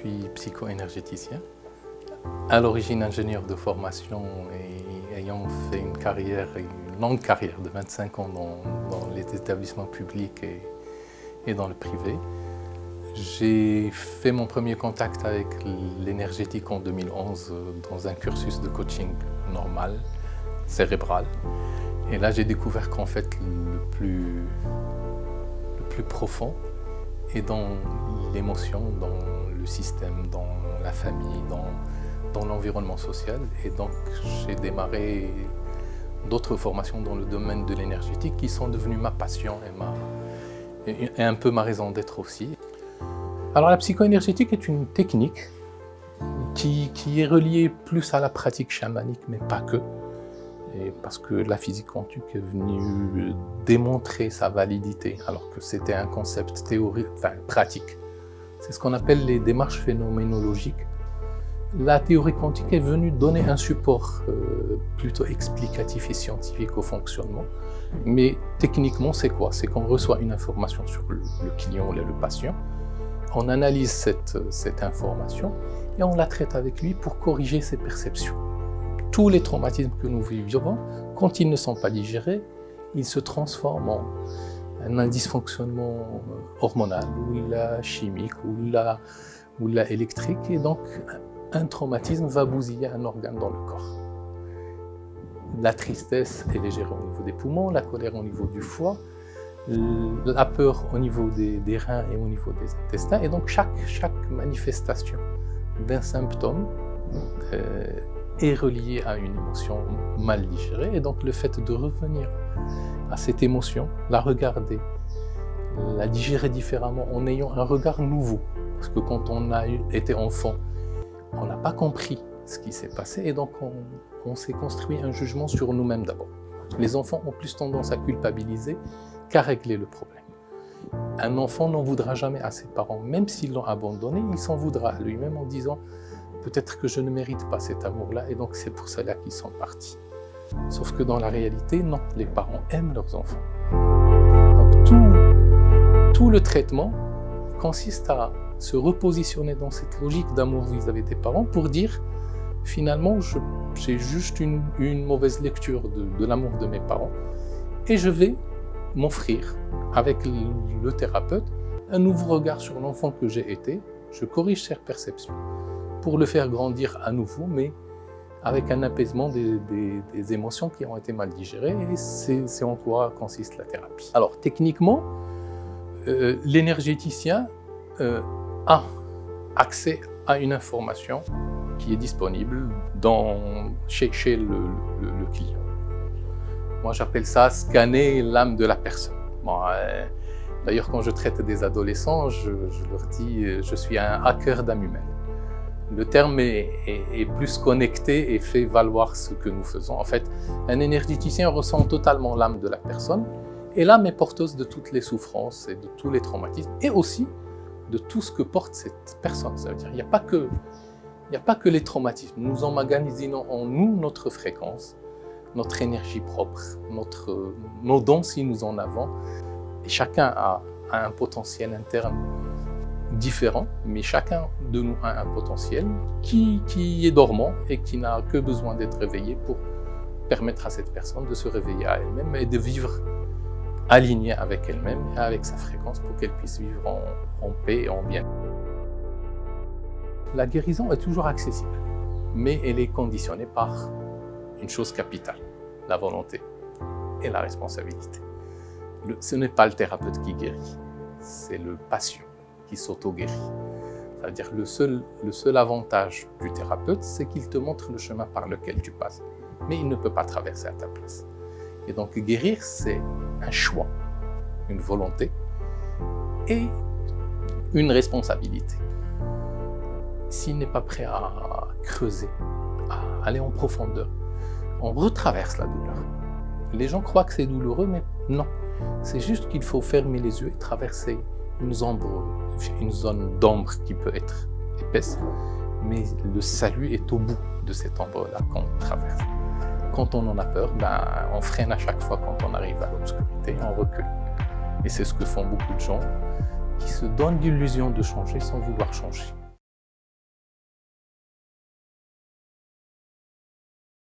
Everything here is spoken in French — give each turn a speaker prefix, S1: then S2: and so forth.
S1: suis psycho-énergéticien, à l'origine ingénieur de formation et ayant fait une longue carrière de 25 ans dans les établissements publics et dans le privé. J'ai fait mon premier contact avec l'énergétique en 2011 dans un cursus de coaching normal, cérébral. Et là, j'ai découvert qu'en fait, le plus profond est dans l'émotion, dans le système, dans la famille, dans l'environnement social. Et donc, j'ai démarré d'autres formations dans le domaine de l'énergétique qui sont devenues ma passion et un peu ma raison d'être aussi. Alors, la psycho-énergétique est une technique qui est reliée plus à la pratique chamanique, mais pas que. Et parce que la physique quantique est venue démontrer sa validité, alors que c'était un concept théorique, pratique. C'est ce qu'on appelle les démarches phénoménologiques. La théorie quantique est venue donner un support plutôt explicatif et scientifique au fonctionnement. Mais techniquement, c'est quoi? C'est qu'on reçoit une information sur le client ou le patient, on analyse cette information et on la traite avec lui pour corriger ses perceptions. Tous les traumatismes que nous vivons, quand ils ne sont pas digérés, ils se transforment en un dysfonctionnement hormonal, ou la chimique, ou la électrique. Et donc, un traumatisme va bousiller un organe dans le corps. La tristesse, elle est gérée au niveau des poumons, la colère au niveau du foie, la peur au niveau des reins et au niveau des intestins. Et donc, chaque manifestation d'un symptôme est reliée à une émotion mal digérée. Et donc, le fait de revenir à cette émotion, la regarder, la digérer différemment en ayant un regard nouveau. Parce que quand on a été enfant, on n'a pas compris ce qui s'est passé et donc on s'est construit un jugement sur nous-mêmes d'abord. Les enfants ont plus tendance à culpabiliser qu'à régler le problème. Un enfant n'en voudra jamais à ses parents, même s'ils l'ont abandonné, il s'en voudra à lui-même en disant « peut-être que je ne mérite pas cet amour-là et donc c'est pour cela qu'ils sont partis ». Sauf que dans la réalité, non, les parents aiment leurs enfants. Donc tout le traitement consiste à se repositionner dans cette logique d'amour vis-à-vis des parents pour dire finalement j'ai juste une mauvaise lecture de l'amour de mes parents et je vais m'offrir avec le thérapeute un nouveau regard sur l'enfant que j'ai été, je corrige ses perceptions pour le faire grandir à nouveau mais avec un apaisement des émotions qui ont été mal digérées et c'est en quoi consiste la thérapie. Alors techniquement, l'énergéticien a accès à une information qui est disponible chez le client. Moi, j'appelle ça scanner l'âme de la personne. Bon, d'ailleurs, quand je traite des adolescents, je leur dis je suis un hacker d'âme humaine. Le terme est plus connecté et fait valoir ce que nous faisons. En fait, un énergéticien ressent totalement l'âme de la personne et l'âme est porteuse de toutes les souffrances et de tous les traumatismes et aussi de tout ce que porte cette personne. Ça veut dire qu'il n'y a pas que les traumatismes. Nous emmagasinons en nous notre fréquence, notre énergie propre, nos dons si nous en avons. Et chacun a un potentiel interne différent, mais chacun de nous a un potentiel qui est dormant et qui n'a que besoin d'être réveillé pour permettre à cette personne de se réveiller à elle-même et de vivre alignée avec elle-même et avec sa fréquence pour qu'elle puisse vivre en paix et en bien. La guérison est toujours accessible, mais elle est conditionnée par une chose capitale, la volonté et la responsabilité. Ce n'est pas le thérapeute qui guérit, c'est le patient qui s'auto-guérit. C'est-à-dire le seul avantage du thérapeute, c'est qu'il te montre le chemin par lequel tu passes, mais il ne peut pas traverser à ta place. Et donc guérir, c'est un choix, une volonté et une responsabilité. S'il n'est pas prêt à creuser, à aller en profondeur, on retraverse la douleur. Les gens croient que c'est douloureux, mais non. C'est juste qu'il faut fermer les yeux et traverser une zone d'ombre qui peut être épaisse, mais le salut est au bout de cette ombre-là qu'on traverse. Quand on en a peur, on freine à chaque fois quand on arrive à l'obscurité, on recule. Et c'est ce que font beaucoup de gens qui se donnent l'illusion de changer sans vouloir changer.